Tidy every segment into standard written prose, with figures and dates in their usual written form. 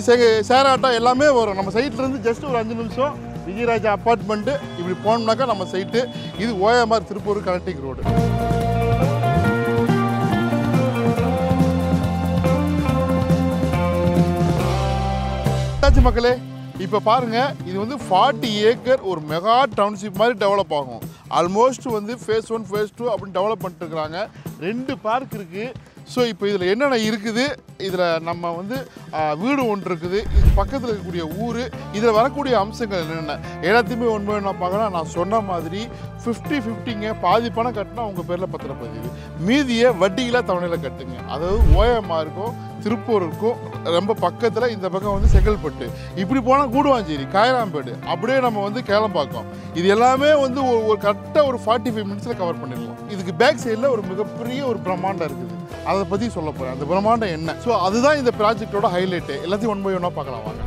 Share auto எல்லாமே வரும். நம்ம சைட்லேருந்து ஜஸ்ட் ஒரு 5 நிமிஷம் விஜயராஜா அப்பார்ட்மெண்ட்டு இப்படி போனோம்னாக்கா நம்ம சைட்டு. இது ஓஎம்ஆர் திருப்பூர் கனெக்டிங் ரோடு. மக்களே இப்போ பாருங்க, இது வந்து 40 ஏக்கர் ஒரு மெகா டவுன்ஷிப் மாதிரி டெவலப் ஆகும். ஆல்மோஸ்ட் வந்து ஃபேஸ் 1 ஃபேஸ் 2 அப்படின்னு டெவலப் பண்ணிட்டு இருக்கிறாங்க. 2 பார்க் இருக்குது. ஸோ இப்போ இதில் என்னென்ன இருக்குது, இதில் நம்ம வந்து வீடு ஒன்று இருக்குது, இது பக்கத்தில் இருக்கக்கூடிய ஊர், இதில் வரக்கூடிய அம்சங்கள் என்னென்ன எல்லாத்தையுமே ஒன்று நான் பார்க்கலாம். நான் சொன்ன மாதிரி 50-50ங்க. பாதி பணம் கட்டினா உங்கள் பேரில் பத்திரப்பதிவு, மீதியை வட்டியில தவணையில் கட்டுங்க. அதாவது ஓஎம்ஆருக்கும் திருப்பூருக்கும் ரொம்ப பக்கத்தில். இந்த பக்கம் வந்து செங்கல்பட்டு, இப்படி போனால் கூடுவாஞ்சேரி, காயராம்பேடு, அப்படியே நம்ம வந்து கேளம்பாக்கம். இது எல்லாமே வந்து ஒரு கரெக்டாக ஒரு 45 மினிட்ஸில் கவர் பண்ணிடலாம். இதுக்கு பேக் சைடில் ஒரு மிகப்பெரிய ஒரு பிரம்மாண்டம் இருக்குது. அதை பற்றி சொல்ல போகிறேன். அந்த பிரம்மாண்டம் என்ன, ஸோ அதுதான் இந்த ப்ராஜெக்டோட ஹைலைட்டு. எல்லாத்தையும் ஒன் பை ஒன்னாக பார்க்கலாம் வாங்க.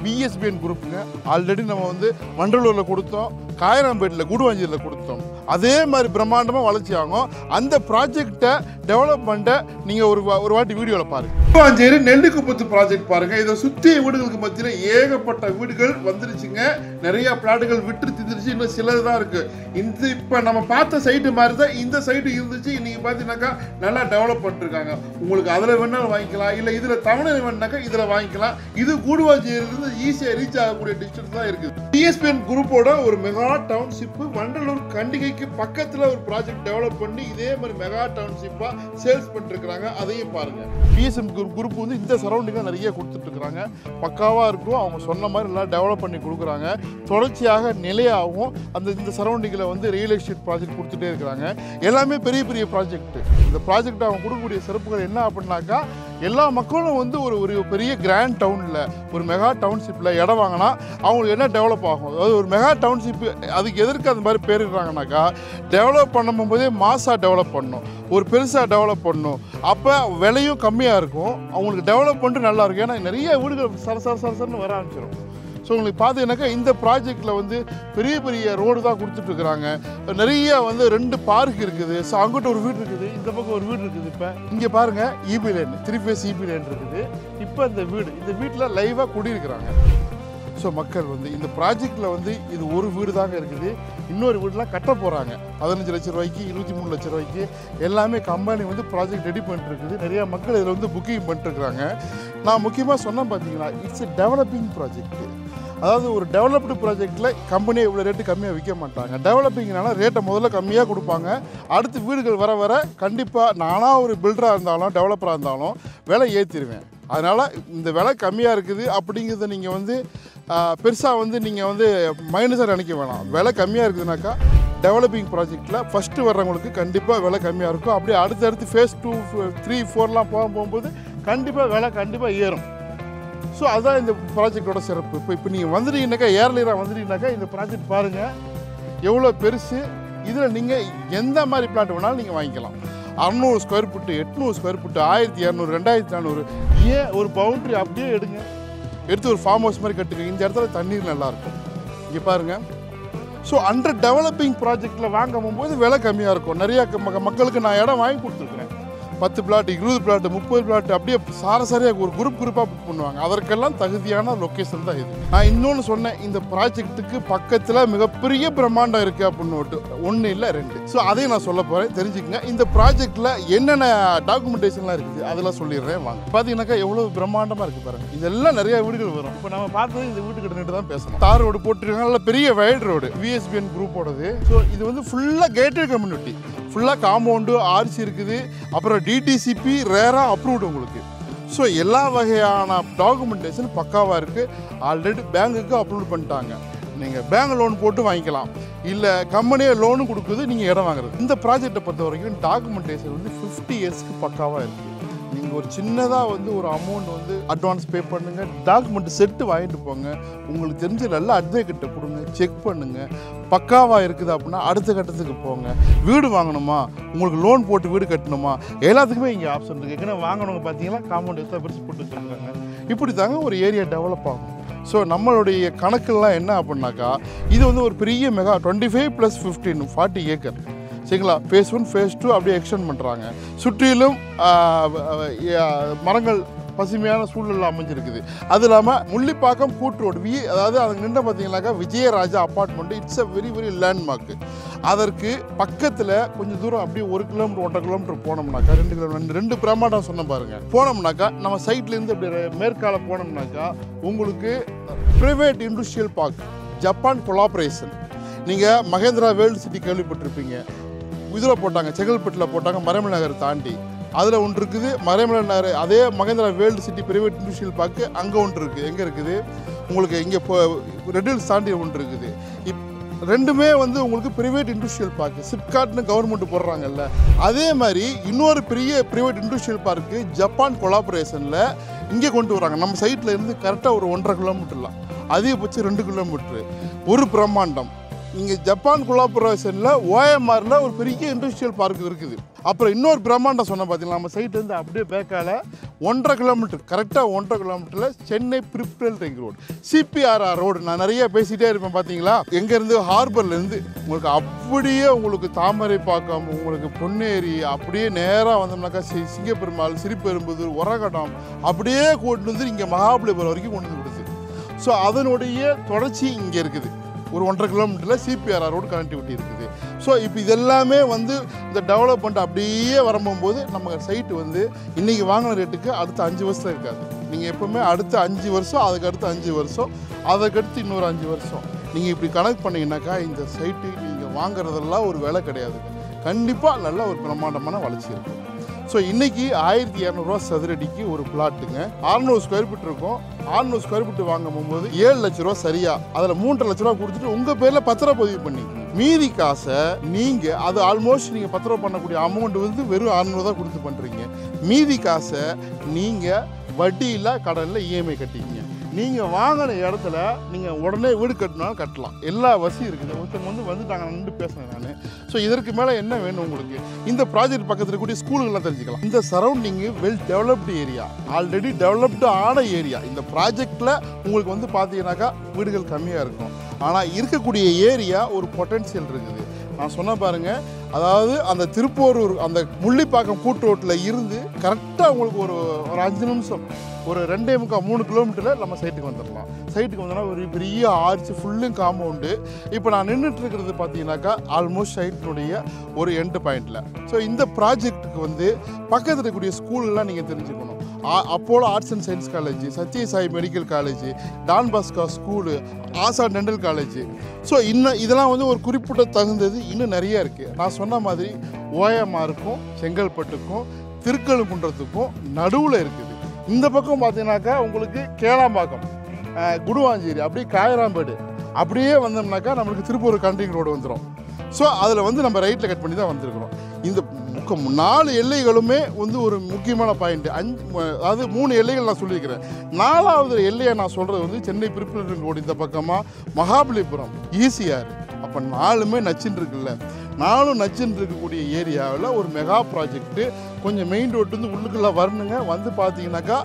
BSBN குரூப்புங்க. ஆல்ரெடி நம்ம வந்து மண்டலூரில் கொடுத்தோம், காயராம்பேட்டில் கூடுவாஞ்சேரியில் கொடுத்தோம். அதே மாதிரி பிரம்மாண்டமாக வளர்ச்சி ஆகும். அந்த ப்ராஜெக்டை டெவலப்மெண்ட்டை நீங்கள் ஒரு வாட்டி வீடியோவில் பாருங்கள். கூடுவாஞ்சேரி நெல்லிக்குப்பத்து ப்ராஜெக்ட் பாருங்கள். இதை சுற்றி வீடுகளுக்கு மத்தியில் ஏகப்பட்ட வீடுகள் வந்துருச்சுங்க. நிறையா பிளாட்டுகள் விட்டு திந்துருச்சு. இன்னும் சிலது தான் இருக்குது. இந்த இப்போ நம்ம பார்த்த சைட்டு மாதிரி தான் இந்த சைட்டு இருந்துச்சு. இன்றைக்கி பார்த்தீங்கன்னாக்கா நல்லா டெவலப் பண்ணிருக்காங்க. உங்களுக்கு அதில் வேணாலும் வாங்கிக்கலாம், இல்லை இதில் தவணை வேணுனாக்கா இதில் வாங்கிக்கலாம். இது கூடுவாஞ்சேரியிலிருந்து ஈஸியாக ரீச் ஆகக்கூடிய டிஸ்டன்ஸ் தான் இருக்குது. BSBN குரூப்போட ஒரு மெகா டவுன்ஷிப்பு மண்டலூர் கண்டிகைக்கு பக்கத்தில் ஒரு ப்ராஜெக்ட் டெவலப் பண்ணி இதே மாதிரி மெகா டவுன்ஷிப்பாக சேல்ஸ் பண்ணிருக்கிறாங்க. அதையும் பாருங்க. BSBN குரூப் வந்து இந்த சரௌண்டிங்காக நிறைய கொடுத்துட்டு இருக்கிறாங்க. பக்காவாக இருக்கும். அவங்க சொன்ன மாதிரி எல்லாம் டெவலப் பண்ணி கொடுக்குறாங்க. தொடர்ச்சியாக நிலையாகவும் இந்த சரௌண்டிங்கில் வந்து ரியல் எஸ்டேட் ப்ராஜெக்ட் கொடுத்துட்டே இருக்கிறாங்க. எல்லாமே பெரிய பெரிய ப்ராஜெக்ட். இந்த ப்ராஜெக்ட் அவங்க கொடுக்கக்கூடிய சிறப்புகள் என்ன அப்படின்னாக்கா, எல்லா மக்களும் வந்து ஒரு பெரிய கிராண்ட் டவுனில் ஒரு மெகா டவுன்ஷிப்பில் இடம் வாங்கினா அவங்களுக்கு என்ன டெவலப் ஆகும். அதாவது ஒரு மெகா டவுன்ஷிப் அதுக்கு எதற்கு அந்த மாதிரி பேரிடுறாங்கனாக்கா, டெவலப் பண்ணும்போதே மாசாக டெவலப் பண்ணணும், ஒரு பெருசாக டெவலப் பண்ணணும். அப்போ விலையும் கம்மியாக இருக்கும், அவங்களுக்கு டெவலப்மெண்ட்டும் நல்லாயிருக்கும். ஏன்னா நிறைய வீடுகள் சரசரன்னு வர ஆரம்பிச்சிடும். ஸோ உங்களுக்கு பார்த்தீங்கன்னாக்கா இந்த ப்ராஜெக்டில் வந்து பெரிய பெரிய ரோடு தான் கொடுத்துட்ருக்குறாங்க. நிறைய வந்து 2 பார்க் இருக்குது. ஸோ அங்கிட்ட ஒரு வீடு இருக்குது, இந்த பக்கம் ஒரு வீடு இருக்குது. இப்போ இங்கே பாருங்கள், EB line 3 phase EB line இருக்குது. இப்போ இந்த வீட்டில் லைவாக குடியிருக்கிறாங்க. ஸோ மக்கள் வந்து இந்த ப்ராஜெக்டில் வந்து இது ஒரு வீடு தாங்க இருக்குது. இன்னொரு வீடுலாம் கட்ட போகிறாங்க. 15 லட்ச ரூபாய்க்கு, 23 லட்ச ரூபாய்க்கு எல்லாமே கம்பெனி வந்து ப்ராஜெக்ட் ரெடி பண்ணிட்டுருக்குது. நிறையா மக்கள் இதில் வந்து புக்கிங் பண்ணிட்டுருக்குறாங்க. நான் முக்கியமாக சொன்னேன் பார்த்தீங்கன்னா, இட்ஸ் எ டெவலப்பிங் ப்ராஜெக்ட். அதாவது ஒரு டெவலப்டு ப்ராஜெக்டில் கம்பெனியை இவ்வளோ ரேட்டு கம்மியாக விற்க மாட்டாங்க. டெவலப்பிங்னால ரேட்டை முதல்ல கம்மியாக கொடுப்பாங்க. அடுத்து வீடுகள் வர கண்டிப்பாக நானாக ஒரு பில்டராக இருந்தாலும் டெவலப்பராக இருந்தாலும் விலை ஏற்றிடுவேன். அதனால் இந்த விலை கம்மியாக இருக்குது அப்படிங்கிறத நீங்கள் வந்து பெருசாக வந்து நீங்கள் வந்து மைனஸாக நினைக்க வேணாம். விலை கம்மியாக இருக்குதுனாக்கா டெவலப்பிங் ப்ராஜெக்டில் ஃபஸ்ட்டு வர்றவங்களுக்கு கண்டிப்பாக விலை கம்மியாக இருக்கும். அப்படியே அடுத்தடுத்து ஃபேஸ் 2, 3, 4லாம் போகும்போது கண்டிப்பாக விலை கண்டிப்பாக ஏறும். ஸோ அதுதான் இந்த ப்ராஜெக்டோட சிறப்பு. இப்போ நீங்கள் வந்துட்டீங்கன்னாக்கா, ஏர்லியராக வந்துட்டீங்கன்னாக்கா இந்த ப்ராஜெக்ட் பாருங்கள் எவ்வளோ பெருசு. இதில் நீங்கள் எந்த மாதிரி பிளாட் வேணாலும் நீங்கள் வாங்கிக்கலாம். 600 ஸ்கொயர் ஃபீட்டு, 800 ஸ்கொயர் ஃபீட்டு, 1200, 2400. ஏன் ஒரு பவுண்ட்ரி அப்படியே எடுத்து ஒரு ஃபார்ம் ஹவுஸ் மாதிரி கட்டுங்க. இந்த இடத்துல தண்ணீர் நல்லாயிருக்கும். இங்கே பாருங்கள். ஸோ அண்டர் டெவலப்பிங் ப்ராஜெக்டில் வாங்கும்போது விலை கம்மியாக இருக்கும். நிறையா மக்களுக்கு நான் இடம் வாங்கி கொடுத்துருக்குறேன். 10 பிளாட், 20 பிளாட், 30 பிளாட் அப்படியே சாரசாரியாக ஒரு குரூப்பாக புக் பண்ணுவாங்க. அதற்கெல்லாம் தகுதியான லொக்கேஷன் தான் இது. நான் இன்னொன்று சொன்னேன், இந்த ப்ராஜெக்ட்டுக்கு பக்கத்தில் மிகப்பெரிய பிரம்மாண்டம் இருக்குது அப்படின்னு 1 இல்லை 2. ஸோ அதையும் நான் சொல்ல போகிறேன், தெரிஞ்சுக்கங்க. இந்த ப்ராஜெக்டில் என்னென்ன டாக்குமெண்டேஷன்லாம் இருக்குது அதெல்லாம் சொல்லிடுறேன் வாங்க. பார்த்தீங்கன்னாக்கா எவ்வளோ பிரம்மாண்டமாக இருக்குது பாருங்கள். இதெல்லாம் நிறைய வீடுகள் வரும். இப்போ நம்ம பார்த்தது இந்த வீட்டுக்கிட்ட நின்று தான் பேசணும். தார் ரோடு போட்டிருக்காங்க, நல்ல பெரிய வைட் ரோடு, BSBN குரூப்போடது. ஸோ இது வந்து ஃபுல்லாக கேட்டட் கம்யூனிட்டி. ஃபுல்லாக காம்பவுண்டு ஆர்ச்சி இருக்குது, அப்புறம் டிடிசிபி ரேராக அப்ரூவ்டு உங்களுக்கு. ஸோ எல்லா வகையான டாக்குமெண்டேஷன் பக்காவாக இருக்குது. ஆல்ரெடி பேங்குக்கு அப்ரூவ் பண்ணிட்டாங்க. நீங்கள் பேங்க் லோன் போட்டு வாங்கிக்கலாம், இல்லை கம்பெனியே லோனும் கொடுக்குது நீங்கள் இடம் வாங்குறது. இந்த ப்ராஜெக்டை பொறுத்த வரைக்கும் டாக்குமெண்டேஷன் வந்து 50 இயர்ஸ்க்கு பக்காவாக இருக்குது. நீங்கள் ஒரு சின்னதாக வந்து ஒரு அமௌண்ட் வந்து அட்வான்ஸ் பே பண்ணுங்கள், டாக்குமெண்ட் செட்டு வாங்கிட்டு போங்க, உங்களுக்கு தெரிஞ்ச நல்ல அட்வொகேட்டை கொடுங்க, செக் பண்ணுங்கள், பக்காவாக இருக்குது அப்படின்னா அடுத்த கட்டத்துக்கு போங்க. வீடு வாங்கணுமா, உங்களுக்கு லோன் போட்டு வீடு கட்டணுமா, எல்லாத்துக்குமே இங்கே ஆப்ஷன் இருக்குது. ஏற்கனவே வாங்கினவங்க பார்த்தீங்கன்னா காம்பவுண்ட் எத்தனை பெருசு போட்டு வச்சுருக்காங்க. இப்படி தாங்க ஒரு ஏரியா டெவலப் ஆகும். ஸோ நம்மளுடைய கணக்கெல்லாம் என்ன அப்படின்னாக்கா, இது வந்து ஒரு பெரிய மெகா 25 + 15 40 ஏக்கர் சரிங்களா. ஃபேஸ் 1 ஃபேஸ் 2 அப்படியே எக்ஸ்டெண்ட் பண்ணுறாங்க. சுற்றிலும் மரங்கள் பசுமையான சூழலில் அமைஞ்சிருக்குது. அது இல்லாமல் முள்ளிப்பாக்கம் கூட்டு ரோடு அதாவது அதுக்கு நின்று பார்த்தீங்கன்னாக்கா Vijayaraja apartment. It's a very very landmark. அதற்கு பக்கத்தில் கொஞ்சம் தூரம் அப்படியே 1 கிலோமீட்டர் 1.5 கிலோமீட்டர் போனோம்னாக்கா 2 கிலோமீட்டர் 2 பிரமாண்டம் சொன்ன பாருங்கள். போனோம்னாக்கா நம்ம சைட்லேருந்து அப்படி மேற்கால போனோம்னாக்கா உங்களுக்கு private industrial park Japan collaboration. நீங்கள் மகேந்திரா வேர்ல்டு சிட்டி கேள்விப்பட்டிருப்பீங்க. இதில் போட்டாங்க, செங்கல்பட்டில் போட்டாங்க, மறைமலை நகர் தாண்டி அதில் ஒன்று இருக்குது. மறைமலை நகர் அதே Mahindra world city private industrial park அங்கே ஒன்று இருக்குது. எங்கே இருக்குது உங்களுக்கு இங்கே இப்போ ரெட் ஹில்ஸ் தாண்டி ஒன்று இருக்குது. ரெண்டுமே வந்து உங்களுக்கு பிரைவேட் இண்டஸ்ட்ரியல் பார்க்கு. சிப்காட்னு கவர்மெண்ட் போடுறாங்கல்ல, அதே மாதிரி இன்னொரு பெரிய பிரைவேட் இண்டஸ்ட்ரியல் பார்க்கு ஜப்பான் கொலாபரேஷனில் இங்கே கொண்டு வராங்க. நம்ம சைட்டில் இருந்து கரெக்டாக ஒரு 1.5 கிலோமீட்டர்லாம், அதிகபட்சம் 2 கிலோமீட்ரு. ஒரு பிரம்மாண்டம். இங்கே ஜப்பான் கொலாபரேஷனில் ஓஎம்ஆரில் ஒரு பெரிய இண்டஸ்ட்ரியல் பார்க் இருக்குது. அப்புறம் இன்னொரு பிரம்மாண்டம் சொன்ன பார்த்தீங்களா, நம்ம சைட்லேருந்து அப்படியே பேக்கால் 1.5 கிலோமீட்டர், கரெக்டாக 1.5 கிலோமீட்டரில் Chennai peripheral ring road, CPRR road. நான் நிறைய பேசிகிட்டே இருப்பேன் பார்த்தீங்களா. எங்கேருந்து ஹார்பர்லேருந்து உங்களுக்கு அப்படியே உங்களுக்கு தாமரைப்பாக்கம், உங்களுக்கு பொன்னேரி, அப்படியே நேராக வந்தோம்னாக்கா சிங்கப்பெருமாள், சிறுபெரும்புதூர், ஒரகடம், அப்படியே கொண்டு வந்து இங்கே மகாபலிபுரம் வரைக்கும் கொண்டு வந்து விடுது. ஸோ அதனுடைய தொடர்ச்சி இங்கே இருக்குது. ஒரு 1.5 கிலோமீட்டரில் சிபிஆர்ஆர் ரோடு கனெக்டிவிட்டி இருக்குது. ஸோ இப்போ இதெல்லாமே வந்து இந்த டெவலப்மெண்ட் அப்படியே வரும்போது நம்ம சைட்டு வந்து இன்றைக்கி வாங்கின ரேட்டுக்கு அடுத்த 5 வருஷத்தில் இருக்காது. நீங்கள் எப்போவுமே அடுத்த 5 வருஷம், அதுக்கு அடுத்த 5 வருஷம், அதுக்கடுத்து இன்னொரு 5 வருஷம் நீங்கள் இப்படி கனெக்ட் பண்ணிங்கனாக்கா இந்த சைட்டு நீங்கள் வாங்குறதெல்லாம் ஒரு விலை கிடையாது. கண்டிப்பாக நல்ல ஒரு பிரம்மாண்டமான வளர்ச்சி இருக்கும். ஸோ இன்றைக்கி 1200 ரூபா சதுரடிக்கு ஒரு பிளாட்டுங்க. 600 ஸ்கொயர் ஃபீட் இருக்கும். 600 ஸ்கொயர் ஃபீட் வாங்கும் போது 7 லட்ச ரூபா சரியா, அதில் 3.5 லட்ச ரூபா கொடுத்துட்டு உங்கள் பேரில் 10 ரூபா பதிவு பண்ணிக்கணும். மீதி காசை நீங்கள் அது ஆல்மோஸ்ட் நீங்கள் 10 ரூபா பண்ணக்கூடிய அமௌண்ட் வந்து வெறும் 600 தான் கொடுத்து பண்ணுறீங்க. மீதி காசை நீங்கள் வட்டியில் கடனில் இஎம்ஐ கட்டிக்கிங்க. நீங்கள் வாங்கின இடத்துல நீங்கள் உடனே வீடு கட்டினாலும் கட்டலாம். எல்லா வசதியும் இருக்குது. ஒருத்தவங்க வந்துட்டாங்க, நான் நின்று பேசுகிறேன் நான். ஸோ இதற்கு மேலே என்ன வேணும் உங்களுக்கு? இந்த ப்ராஜெக்ட் பக்கத்தில் இருக்கக்கூடிய ஸ்கூலுங்கள்லாம் தெரிஞ்சுக்கலாம். இந்த surrounding well developed area, already developed ஆன ஏரியா. இந்த ப்ராஜெக்டில் உங்களுக்கு வந்து பார்த்தீங்கன்னாக்கா வீடுகள் கம்மியாக இருக்கும், ஆனால் இருக்கக்கூடிய ஏரியா ஒரு பொட்டன்ஷியல் இருக்குது. நான் சொன்ன பாருங்கள், அதாவது அந்த திருப்போரூர் அந்த முள்ளிப்பாக்கம் கூட்டு ரோட்டில் இருந்து கரெக்டாக உங்களுக்கு ஒரு 5 நிமிஷம், ஒரு 2.75-3 கிலோமீட்டரில் நம்ம சைட்டுக்கு வந்துடலாம். சைட்டுக்கு வந்தோன்னா ஒரு பெரிய ஆர்ச்சி ஃபுல்லும் காம்பவுண்டு. இப்போ நான் நின்றுட்டு இருக்கிறது பார்த்தீங்கன்னாக்கா ஆல்மோஸ்ட் சைட்டினுடைய ஒரு எண்டு பாயிண்டில். ஸோ இந்த ப்ராஜெக்ட்டுக்கு வந்து பக்கத்தில் இருக்கக்கூடிய ஸ்கூல்லாம் நீங்கள் தெரிஞ்சுக்கணும். Apollo arts and science college, Sathya Sai medical college, Don Bosco school, Asha dental college. So இன்னும் இதெல்லாம் வந்து ஒரு குறிப்பிட்ட தகுந்தது இன்னும் நிறைய இருக்குது. நான் சொன்ன மாதிரி ஓஎம்ஆருக்கும் செங்கல்பட்டுக்கும் திருக்கழுக்குன்றத்துக்கும் நடுவில் இருக்குது. இந்த பக்கம் பார்த்தீங்கன்னாக்கா உங்களுக்கு கேளாம்பாக்கம், குடுவாஞ்சேரி, அப்படியே காயராம்பேடு, அப்படியே வந்தோம்னாக்கா நம்மளுக்கு திருப்பூர் கண்டிங் ரோடு வந்துடும். ஸோ அதில் வந்து நம்ம ரைட்டில் கட் பண்ணி தான் வந்திருக்கிறோம். இந்த 4 எல்லைகளுமே வந்து ஒரு முக்கியமான பாயிண்ட். அதாவது 3 எல்லைகள் நான் சொல்லியிருக்கிறேன். 4வது எல்லையை நான் சொல்கிறது வந்து சென்னை பிரிப்ரல் ரோடு, இந்த பக்கமாக மகாபலிபுரம், ஈசிஆர். அப்போ 4மே நச்சுன்னு இருக்குல்ல. 4 நச்சுன்னு இருக்கக்கூடிய ஏரியாவில் ஒரு மெகா ப்ராஜெக்ட்டு கொஞ்சம் மெயின் ரோட்டு வந்து உள்ளுக்குள்ளே வரணுங்க. வந்து பார்த்தீங்கன்னாக்கா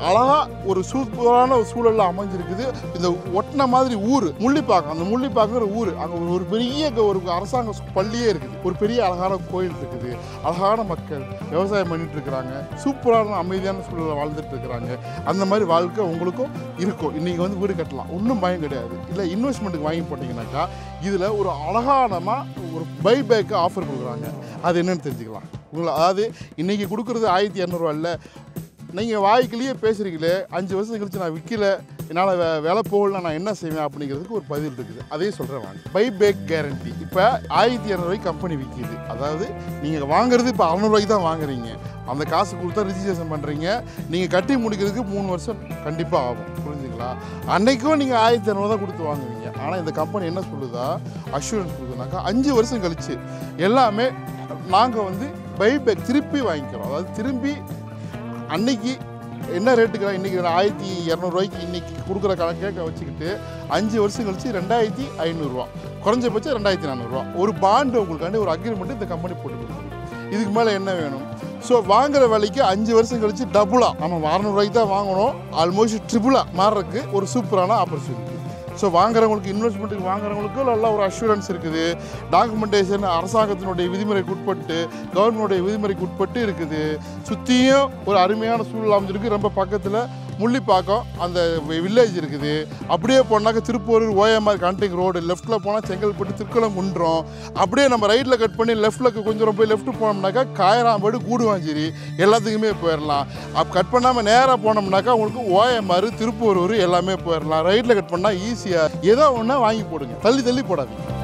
அழகாக ஒரு சூப்பரான ஒரு சூழலில் அமைஞ்சிருக்குது. இந்த ஒட்டின மாதிரி ஊர் முள்ளிப்பாக்கம், அந்த முள்ளிப்பாக்குங்கிற ஊர், அங்கே ஒரு பெரிய ஒரு அரசாங்க பள்ளியே இருக்குது, ஒரு பெரிய அழகான கோயில் இருக்குது, அழகான மக்கள் விவசாயம் பண்ணிட்டு இருக்கிறாங்க, சூப்பரான அமைதியான சூழலில் வாழ்ந்துட்டு இருக்கிறாங்க. அந்த மாதிரி வாழ்க்கை உங்களுக்கும் இருக்கும். இன்றைக்கி வந்து வீடு கட்டலாம், ஒன்றும் பயம் கிடையாது. இல்லை இன்வெஸ்ட்மெண்ட்டுக்கு வாங்கி போட்டிங்கனாக்கா இதில் ஒரு அழகானமாக ஒரு பைபேக்கு ஆஃபர் கொடுக்குறாங்க. அது என்னென்னு தெரிஞ்சுக்கலாம். அதாவது இன்றைக்கி கொடுக்குறது 1200 ரூபா இல்லை, நீங்கள் வாய்க்கிலேயே பேசுகிறீங்களே 5 வருஷம் கழிச்சு நான் விற்கல, என்னால் வேலை போகலாம், நான் என்ன செய்வேன் அப்படிங்கிறதுக்கு ஒரு பதில் இருக்குது. அதே சொல்கிறேன் வாங்க. Buyback guarantee. இப்போ 1200 கம்பெனி விற்கிது. அதாவது நீங்கள் வாங்குறது இப்போ 600 தான் வாங்குறீங்க. அந்த காசு கொடுத்தா ரிஜிஸ்ட்ரேஷன் பண்ணுறீங்க. நீங்கள் கட்டி முடிக்கிறதுக்கு 3 வருஷம் கண்டிப்பாக ஆகும். புரிஞ்சுங்களா? அன்றைக்கும் நீங்கள் 1200 தான் கொடுத்து வாங்குவீங்க. ஆனால் இந்த கம்பெனி என்ன சொல்லுதா, அஷூரன்ஸ் கொடுக்குனாக்கா 5 வருஷம் கழிச்சு எல்லாமே நாங்கள் பைபேக் திருப்பி வாங்கிக்கிறோம். அதாவது திரும்பி அன்னைக்கு என்ன ரேட்டுக்கு இன்றைக்கி 1200 இன்றைக்கி கொடுக்குற கேட்க வச்சுக்கிட்டு 5 வருஷம் கழிச்சு 2500 குறைஞ்சபட்சம் 2400 ஒரு பாண்டு உங்களுக்காண்டி ஒரு அக்ரிமெண்ட் இந்த கம்பெனி போட்டு கொடுக்குது. இதுக்கு மேலே என்ன வேணும்? ஸோ வாங்குற வேலைக்கு 5 வருஷம் கழிச்சு டபுளாக நம்ம 600 தான் வாங்கணும், ஆல்மோஸ்ட் ட்ரிபிளாக மாறுறதுக்கு ஒரு சூப்பரான ஆப்பர்ச்சுனிட்டி. ஸோ வாங்குறவங்களுக்கு இன்வெஸ்ட்மெண்ட்டுக்கு வாங்குறவங்களுக்கு நல்லா ஒரு அஷூரன்ஸ் இருக்குது. டாக்குமெண்டேஷன் அரசாங்கத்தினுடைய விதிமுறைக்கு உட்பட்டு, கவர்மெண்ட்டுடைய விதிமுறைக்கு உட்பட்டு இருக்குது. சுற்றியும் ஒரு அருமையான சூழல் அமைஞ்சிருக்கு. ரொம்ப பக்கத்தில் முள்ளிப்பாக்கம் அந்த வில்லேஜ் இருக்குது. அப்படியே போனாக்கா திருப்பூர் ஓஎம்ஆர் கனெக்டிங் ரோடு, லெஃப்ட்டில் போனால் செங்கல்பட்டு திருக்குளங்குன்றம், அப்படியே நம்ம ரைட்டில் கட் பண்ணி லெஃப்ட்டில் கொஞ்சம் போய் லெஃப்ட்டு போனோம்னாக்கா காயராம்பேடு கூடுவாஞ்சேரி எல்லாத்துக்குமே போயிடலாம். கட் பண்ணாமல் நேராக போனோம்னாக்கா உங்களுக்கு ஓஎம்ஆர் திருப்பூர் எல்லாமே போயிடலாம். ரைட்டில் கட் பண்ணால் ஈஸியாக ஏதோ ஒன்றா வாங்கி போடுங்க, தள்ளி தள்ளி போடாதீங்க.